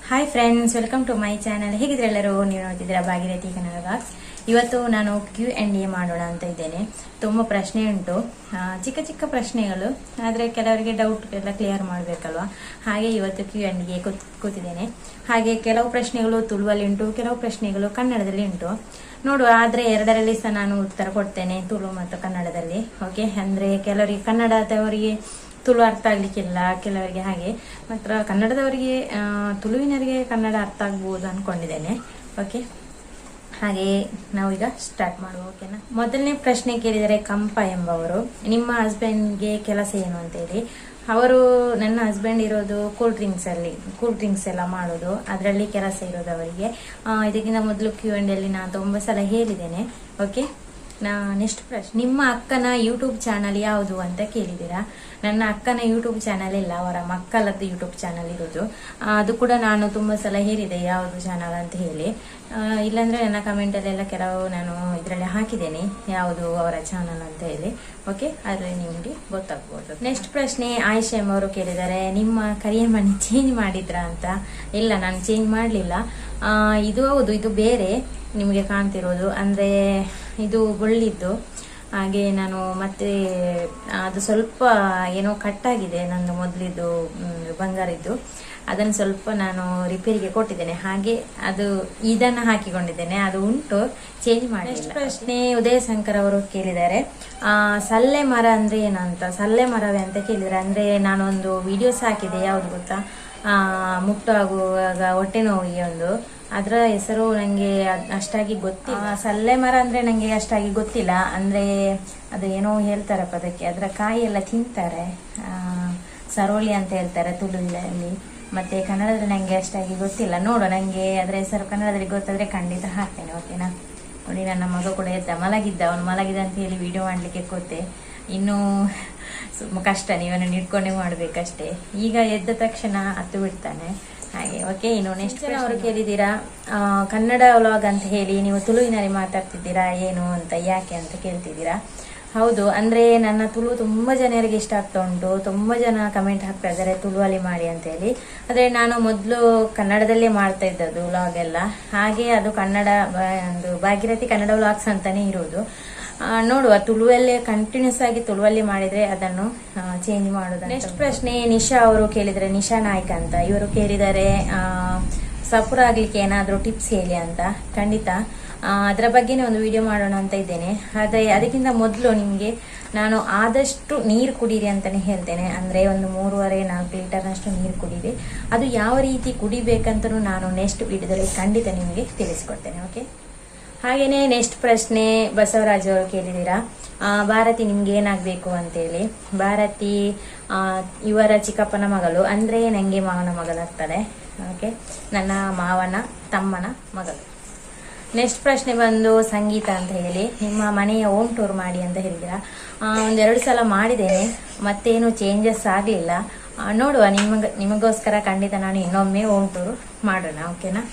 Hi friends, welcome to my channel. ಹೇಗಿದ್ರೆ ಎಲ್ಲರೂ, ನೀವು ನೋಡ್ತಿದ್ದೀರಾ ಭಾಗೀರಥಿ ಕನ್ನಡ ವ್ಲಾಗ್ಸ್. ಇವತ್ತು ನಾನು Q&A ಮಾಡೋಣ ಅಂತ ಇದ್ದೇನೆ. ತುಂಬ ಪ್ರಶ್ನೆ ಉಂಟು, ಚಿಕ್ಕ ಚಿಕ್ಕ ಪ್ರಶ್ನೆಗಳು, ಆದರೆ ಕೆಲವರಿಗೆ ಡೌಟ್ ಎಲ್ಲ ಕ್ಲಿಯರ್ ಮಾಡಬೇಕಲ್ವಾ. ಹಾಗೆ ಇವತ್ತು Q&A ಕೂತಿದ್ದೇನೆ. ಹಾಗೆ ಕೆಲವು ಪ್ರಶ್ನೆಗಳು ತುಳುವಲ್ಲಿ ಉಂಟು, ಕೆಲವು ಪ್ರಶ್ನೆಗಳು ಕನ್ನಡದಲ್ಲಿ ಉಂಟು. ನೋಡುವ, ಆದರೆ ಎರಡರಲ್ಲಿ ಸಹ ನಾನು ಉತ್ತರ ಕೊಡ್ತೇನೆ, ತುಳು ಮತ್ತು ಕನ್ನಡದಲ್ಲಿ. ಓಕೆ, ಅಂದರೆ ಕೆಲವರಿಗೆ ಕನ್ನಡದವರಿಗೆ ತುಳು ಅರ್ಥ ಆಗ್ಲಿಕ್ಕಿಲ್ಲ, ಕೆಲವರಿಗೆ ಹಾಗೆ. ಮಾತ್ರ ಕನ್ನಡದವರಿಗೆ ತುಳುವಿನವರಿಗೆ ಕನ್ನಡ ಅರ್ಥ ಆಗ್ಬೋದು ಅನ್ಕೊಂಡಿದ್ದೇನೆ. ಓಕೆ, ಹಾಗೆ ನಾವೀಗ ಸ್ಟಾರ್ಟ್ ಮಾಡುವ. ಓಕೆನಾ? ಮೊದಲನೇ ಪ್ರಶ್ನೆ ಕೇಳಿದರೆ ಕಂಪ ಎಂಬವರು, ನಿಮ್ಮ ಹಸ್ಬೆಂಡ್ಗೆ ಕೆಲಸ ಏನು ಅಂತ ಹೇಳಿ. ಅವರು, ನನ್ನ ಹಸ್ಬೆಂಡ್ ಇರೋದು ಕೂಲ್ ಡ್ರಿಂಕ್ಸ್ ಎಲ್ಲ ಮಾಡೋದು, ಅದರಲ್ಲಿ ಕೆಲಸ ಇರೋದು ಅವರಿಗೆ. ಇದಕ್ಕಿಂತ ಮೊದಲು Q&Aಲ್ಲಿ ನಾನು ತುಂಬ ಸಲ ಹೇಳಿದ್ದೇನೆ. ಓಕೆ, ನೆಕ್ಸ್ಟ್ ಪ್ರಶ್ನೆ, ನಿಮ್ಮ ಅಕ್ಕನ ಯೂಟ್ಯೂಬ್ ಚಾನಲ್ ಯಾವುದು ಅಂತ ಕೇಳಿದ್ದೀರಾ. ನನ್ನ ಅಕ್ಕನ ಯೂಟ್ಯೂಬ್ ಚಾನಲ್ ಇಲ್ಲ, ಅವರ ಮಕ್ಕಳದ್ದು ಯೂಟ್ಯೂಬ್ ಚಾನಲ್ ಇರೋದು. ಅದು ಕೂಡ ನಾನು ತುಂಬ ಸಲ ಹೇಳಿದೆ ಯಾವುದು ಚಾನಲ್ ಅಂತ ಹೇಳಿ. ಇಲ್ಲಾಂದ್ರೆ ನನ್ನ ಕಮೆಂಟಲ್ಲೆಲ್ಲ ಕೆಲವು ನಾನು ಇದರಲ್ಲಿ ಹಾಕಿದ್ದೇನೆ ಯಾವುದು ಅವರ ಚಾನಲ್ ಅಂತ ಹೇಳಿ. ಓಕೆ, ಆದರೆ ನಿಮಗೆ ಗೊತ್ತಾಗ್ಬೋದು. ನೆಕ್ಸ್ಟ್ ಪ್ರಶ್ನೆ, ಆಯಿಷಾ ಎಂಬವರು ಕೇಳಿದ್ದಾರೆ, ನಿಮ್ಮ ಕರಿಯ ಮಣಿ ಚೇಂಜ್ ಮಾಡಿದ್ರಾ ಅಂತ. ಇಲ್ಲ, ನಾನು ಚೇಂಜ್ ಮಾಡಲಿಲ್ಲ. ಇದು ಹೌದು, ಇದು ಬೇರೆ ನಿಮಗೆ ಕಾಣ್ತಿರೋದು. ಅಂದರೆ ಇದು ಗೊಳ್ಳಿದ್ದು, ಹಾಗೆ ನಾನು ಮತ್ತೆ ಅದು ಸ್ವಲ್ಪ ಏನೋ ಕಟ್ಟಾಗಿದೆ, ನಂದು ಮೊದಲಿದ್ದು ಬಂಗಾರಿದ್ದು. ಅದನ್ನು ಸ್ವಲ್ಪ ನಾನು ರಿಪೇರಿಗೆ ಕೊಟ್ಟಿದ್ದೇನೆ, ಹಾಗೆ ಅದು ಇದನ್ನು ಹಾಕಿಕೊಂಡಿದ್ದೇನೆ. ಅದು ಉಂಟು, ಚೇಂಜ್ ಮಾಡಿ. ನೆಕ್ಸ್ಟ್ ಪ್ರಶ್ನೆ, ಉದಯ ಶಂಕರ್ ಅವರು ಕೇಳಿದ್ದಾರೆ, ಸಲ್ಲೆ ಮರ ಅಂದ್ರೆ ಏನಂತ. ಸಲ್ಲೆ ಮರವೇ ಅಂತ ಕೇಳಿದ್ದಾರೆ. ಅಂದ್ರೆ ನಾನೊಂದು ವಿಡಿಯೋಸ್ ಹಾಕಿದೆ, ಯಾವ್ದು ಗೊತ್ತಾ, ಮುಟ್ಟು ಆಗುವಾಗ ಹೊಟ್ಟೆ ನೋವಿಗೆ ಒಂದು, ಅದರ ಹೆಸರು ನಂಗೆ ಅಷ್ಟಾಗಿ ಗೊತ್ತಿಲ್ಲ. ಸಲ್ಲೆ ಮರ ಅಂದ್ರೆ ನಂಗೆ ಅಷ್ಟಾಗಿ ಗೊತ್ತಿಲ್ಲ. ಅಂದ್ರೆ ಅದು ಏನೋ ಹೇಳ್ತಾರಪ್ಪ ಅದಕ್ಕೆ, ಅದರ ಕಾಯಿ ಎಲ್ಲ ತಿಂತಾರೆ, ಸರೋಳಿ ಅಂತ ಹೇಳ್ತಾರೆ ತುಳುವಿನಲ್ಲಿ. ಮತ್ತೆ ಕನ್ನಡದಲ್ಲಿ ನಂಗೆ ಅಷ್ಟಾಗಿ ಗೊತ್ತಿಲ್ಲ. ನೋಡು, ನಂಗೆ ಅದರ ಹೆಸರು ಕನ್ನಡದಲ್ಲಿ ಗೊತ್ತಾದ್ರೆ ಖಂಡಿತ ಹಾಕ್ತೇನೆ. ಓಕೆನಾ? ನೋಡಿ, ನನ್ನ ಮಗ ಕೂಡ ಎದ್ದ, ಮಲಗಿದ್ದ. ಅವನು ಮಲಗಿದ ಅಂತ ಹೇಳಿ ವಿಡಿಯೋ ಮಾಡ್ಲಿಕ್ಕೆ ಕೂತೆ. ಇನ್ನೂ ಕಷ್ಟ, ನೀವನ್ನ ಇಟ್ಕೊಂಡೇ ಮಾಡ್ಬೇಕಷ್ಟೇ. ಈಗ ಎದ್ದ ತಕ್ಷಣ ಹತ್ತು ಬಿಡ್ತಾನೆ ಹಾಗೆ. ಓಕೆ, ಇನ್ನು ನೆಕ್ಸ್ಟ್ ಅವರು ಕೇಳಿದ್ದೀರಾ, ಕನ್ನಡ ವ್ಲಾಗ್ ಅಂತ ಹೇಳಿ ನೀವು ತುಳುವಿನಲ್ಲಿ ಮಾತಾಡ್ತಿದ್ದೀರಾ ಏನು ಅಂತ, ಯಾಕೆ ಅಂತ ಕೇಳ್ತಿದ್ದೀರಾ. ಹೌದು, ಅಂದ್ರೆ ನನ್ನ ತುಳು ತುಂಬಾ ಜನರಿಗೆ ಇಷ್ಟ ಆಗ್ತಾ ಉಂಟು. ತುಂಬಾ ಜನ ಕಮೆಂಟ್ ಹಾಕ್ತಾ ಇದ್ದಾರೆ ತುಳುವಲ್ಲಿ ಮಾಡಿ ಅಂತ ಹೇಳಿ. ಆದ್ರೆ ನಾನು ಮೊದಲು ಕನ್ನಡದಲ್ಲೇ ಮಾಡ್ತಾ ಇದ್ದದ್ದು ವ್ಲಾಗ್ ಎಲ್ಲ. ಹಾಗೆ ಅದು ಕನ್ನಡ ಒಂದು ಭಾಗೀರಥಿ ಕನ್ನಡ ವ್ಲಾಗ್ಸ್ ಅಂತಾನೆ ಇರೋದು. ನೋಡುವ, ತುಳುವಲ್ಲೇ ಕಂಟಿನ್ಯೂಸ್ ಆಗಿ ತುಳುವಲ್ಲಿ ಮಾಡಿದ್ರೆ ಅದನ್ನು ಚೇಂಜ್ ಮಾಡೋದು. ನೆಕ್ಸ್ಟ್ ಪ್ರಶ್ನೆ, ನಿಶಾ ಅವರು ಕೇಳಿದರೆ, ನಿಶಾ ನಾಯ್ಕ ಅಂತ ಇವರು ಕೇಳಿದರೆ, ಸಪುರ ಆಗ್ಲಿಕ್ಕೆ ಏನಾದರೂ ಟಿಪ್ಸ್ ಹೇಳಿ ಅಂತ. ಖಂಡಿತ ಅದರ ಬಗ್ಗೆನೇ ಒಂದು ವಿಡಿಯೋ ಮಾಡೋಣ ಅಂತ ಇದ್ದೇನೆ. ಆದರೆ ಅದಕ್ಕಿಂತ ಮೊದಲು ನಿಮಗೆ ನಾನು ಆದಷ್ಟು ನೀರು ಕುಡೀರಿ ಅಂತಾನೆ ಹೇಳ್ತೇನೆ. ಅಂದ್ರೆ ಒಂದು 3.5-4 ಲೀಟರ್ನಷ್ಟು ನೀರು ಕುಡೀರಿ. ಅದು ಯಾವ ರೀತಿ ಕುಡಿಬೇಕಂತನೂ ನಾನು ನೆಕ್ಸ್ಟ್ ವಿಡಿಯೋದಲ್ಲಿ ಖಂಡಿತ ನಿಮಗೆ ತಿಳಿಸ್ಕೊಡ್ತೇನೆ. ಓಕೆ, ಹಾಗೇನೆ ನೆಕ್ಸ್ಟ್ ಪ್ರಶ್ನೆ, ಬಸವರಾಜ್ ಅವರು ಕೇಳಿದ್ದೀರಾ, ಭಾರತಿ ನಿಮ್ಗೆ ಏನಾಗಬೇಕು ಅಂತೇಳಿ. ಭಾರತಿ ಇವರ ಚಿಕ್ಕಪ್ಪನ ಮಗಳು, ಅಂದ್ರೆ ನಂಗೆ ಮಾವನ ಮಗಳಾಗ್ತದೆ. ಓಕೆ, ನನ್ನ ಮಾವನ ತಮ್ಮನ ಮಗಳು. ನೆಕ್ಸ್ಟ್ ಪ್ರಶ್ನೆ ಬಂದು ಸಂಗೀತ ಅಂತ ಹೇಳಿ, ನಿಮ್ಮ ಮನೆಯ ಹೋಮ್ ಟೂರ್ ಮಾಡಿ ಅಂತ ಹೇಳಿದ್ದೀರಾ. 1-2 ಸಲ ಮಾಡಿದ್ದೇನೆ, ಮತ್ತೇನು ಚೇಂಜಸ್ ಆಗಲಿಲ್ಲ. ನೋಡುವ, ನಿಮಗೋಸ್ಕರ ಖಂಡಿತ ನಾನು ಇನ್ನೊಮ್ಮೆ ಹೋಮ್ ಟೂರ್ ಮಾಡೋಣ. ಓಕೆನಾ?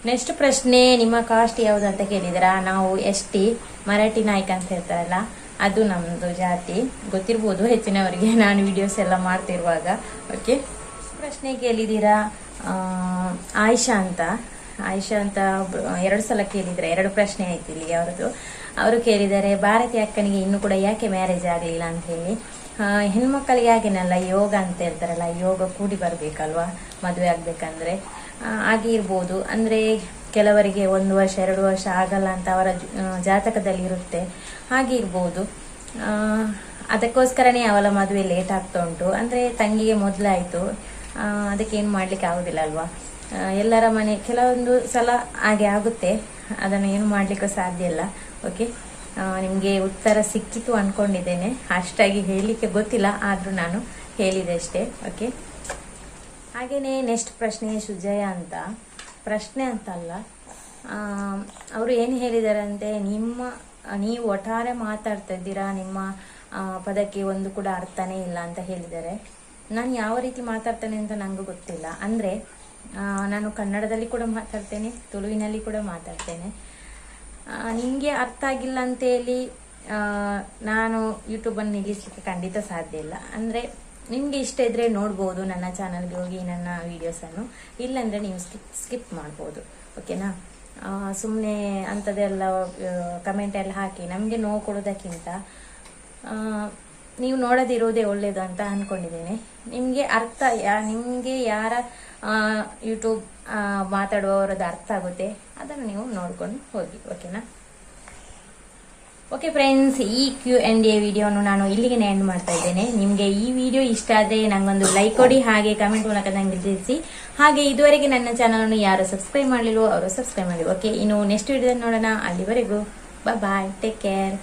ನೆಕ್ಸ್ಟ್ ಪ್ರಶ್ನೆ, ನಿಮ್ಮ ಕಾಸ್ಟ್ ಯಾವುದು ಅಂತ ಕೇಳಿದಿರಾ. ನಾವು ST ಮರಾಠಿ ನಾಯ್ಕ ಅಂತ ಹೇಳ್ತಾರಲ್ಲ, ಅದು ನಮ್ಮದು ಜಾತಿ. ಗೊತ್ತಿರ್ಬೋದು ಹೆಚ್ಚಿನವರಿಗೆ, ನಾನು ವಿಡಿಯೋಸ್ ಎಲ್ಲ ಮಾಡ್ತಿರುವಾಗ. ಓಕೆ, ಪ್ರಶ್ನೆ ಕೇಳಿದ್ದೀರಾ, ಆಯಿಷಾ ಅಂತ 2 ಸಲ ಕೇಳಿದ್ರೆ, 2 ಪ್ರಶ್ನೆ ಆಯ್ತು ಇಲ್ಲಿ ಅವ್ರದ್ದು. ಅವರು ಕೇಳಿದ್ದಾರೆ, ಭಾರತಿ ಅಕ್ಕನಿಗೆ ಇನ್ನೂ ಕೂಡ ಯಾಕೆ ಮ್ಯಾರೇಜ್ ಆಗಲಿಲ್ಲ ಅಂತ ಹೇಳಿ. ಹೆಣ್ಮಕ್ಕಳಿಗೆ ಹಾಗೇನಲ್ಲ, ಯೋಗ ಅಂತ ಹೇಳ್ತಾರಲ್ಲ, ಯೋಗ ಕೂಡಿ ಬರ್ಬೇಕಲ್ವಾ ಮದುವೆ ಆಗ್ಬೇಕಂದ್ರೆ. ಹಾಗೆ ಇರ್ಬೋದು, ಅಂದ್ರೆ ಕೆಲವರಿಗೆ 1 ವರ್ಷ 2 ವರ್ಷ ಆಗಲ್ಲ ಅಂತ ಅವರ ಜಾತಕದಲ್ಲಿ ಇರುತ್ತೆ. ಹಾಗೆ ಇರ್ಬೋದು. ಅದಕ್ಕೋಸ್ಕರನೇ ಅವಳ ಮದುವೆ ಲೇಟ್ ಆಗ್ತಾ ಉಂಟು. ಅಂದ್ರೆ ತಂಗಿಗೆ ಮೊದಲಾಯ್ತು, ಅದಕ್ಕೆ ಏನು ಮಾಡ್ಲಿಕ್ಕೆ ಆಗುದಿಲ್ಲ ಅಲ್ವಾ. ಎಲ್ಲರ ಮನೆ ಕೆಲವೊಂದು ಸಲ ಹಾಗೆ ಆಗುತ್ತೆ, ಅದನ್ನು ಏನು ಮಾಡ್ಲಿಕ್ಕೂ ಸಾಧ್ಯ ಇಲ್ಲ. ಓಕೆ, ನಿಮಗೆ ಉತ್ತರ ಸಿಕ್ಕಿತು ಅನ್ಕೊಂಡಿದ್ದೇನೆ. ಅಷ್ಟಾಗಿ ಹೇಳಲಿಕ್ಕೆ ಗೊತ್ತಿಲ್ಲ, ಆದ್ರೂ ನಾನು ಹೇಳಿದೆ ಅಷ್ಟೇ. ಓಕೆ, ಹಾಗೇನೆ ನೆಕ್ಸ್ಟ್ ಪ್ರಶ್ನೆ, ಸುಜಯ ಅಂತ. ಪ್ರಶ್ನೆ ಅಂತ ಅಲ್ಲ, ಅವರು ಏನು ಹೇಳಿದ್ದಾರೆ ಅಂದ್ರೆ, ನೀವು ಒಟ್ಟಾರೆ ಮಾತಾಡ್ತಾ ಇದ್ದೀರಾ, ನಿಮ್ಮ ಪದಕ್ಕೆ ಒಂದು ಕೂಡ ಅರ್ಥನೇ ಇಲ್ಲ ಅಂತ ಹೇಳಿದ್ದಾರೆ. ನಾನು ಯಾವ ರೀತಿ ಮಾತಾಡ್ತೇನೆ ಅಂತ ನಂಗೂ ಗೊತ್ತಿಲ್ಲ. ಅಂದ್ರೆ ನಾನು ಕನ್ನಡದಲ್ಲಿ ಕೂಡ ಮಾತಾಡ್ತೇನೆ, ತುಳುವಿನಲ್ಲಿ ಕೂಡ ಮಾತಾಡ್ತೇನೆ. ನಿಮಗೆ ಅರ್ಥ ಆಗಿಲ್ಲ ಅಂತೇಳಿ ನಾನು ಯೂಟ್ಯೂಬನ್ನು ನಿಲ್ಲಿಸಲಿಕ್ಕೆ ಖಂಡಿತ ಸಾಧ್ಯ ಇಲ್ಲ. ಅಂದರೆ ನಿಮಗೆ ಇಷ್ಟ ಇದ್ರೆ ನೋಡ್ಬೋದು ನನ್ನ ಚಾನಲ್ಗೆ ಹೋಗಿ ನನ್ನ ವಿಡಿಯೋಸನ್ನು, ಇಲ್ಲಾಂದರೆ ನೀವು ಸ್ಕಿಪ್ ಮಾಡ್ಬೋದು. ಓಕೆನಾ? ಸುಮ್ಮನೆ ಅಂಥದ್ದೆಲ್ಲ ಕಮೆಂಟ್ ಎಲ್ಲ ಹಾಕಿ ನಮಗೆ ನೋವು ಕೊಡೋದಕ್ಕಿಂತ ನೀವು ನೋಡೋದಿರೋದೇ ಒಳ್ಳೇದು ಅಂತ ಅಂದ್ಕೊಂಡಿದ್ದೇನೆ. ನಿಮಗೆ ಯಾರ ಯೂಟ್ಯೂಬ್ ಮಾತಾಡುವವರದ್ದು ಅರ್ಥ ಆಗುತ್ತೆ ಅದನ್ನು ನೀವು ನೋಡ್ಕೊಂಡು ಹೋಗಿ. ಓಕೆನಾ? ಓಕೆ ಫ್ರೆಂಡ್ಸ್, ಈ Q&A ವಿಡಿಯೋನು ನಾನು ಇಲ್ಲಿಗೆ ಎಂಡ್ ಮಾಡ್ತಾ ಇದ್ದೇನೆ. ನಿಮಗೆ ಈ ವಿಡಿಯೋ ಇಷ್ಟ ಆದರೆ ನಂಗೊಂದು ಲೈಕ್ ಕೊಡಿ, ಹಾಗೆ ಕಮೆಂಟ್ ಮೂಲಕ ನಂಗೆ ತಿಳಿಸಿ. ಹಾಗೆ ಇದುವರೆಗೆ ನನ್ನ ಚಾನಲ್ ಯಾರು ಸಬ್ಸ್ಕ್ರೈಬ್ ಮಾಡಲಿಲ್ವೋ ಅವರು ಸಬ್ಸ್ಕ್ರೈಬ್ ಮಾಡಿ. ಓಕೆ, ಇನ್ನು ನೆಕ್ಸ್ಟ್ ವಿಡಿಯೋದಲ್ಲಿ ನೋಡೋಣ. ಅಲ್ಲಿವರೆಗೂ ಬಾಯ್, ಟೇಕ್ ಕೇರ್.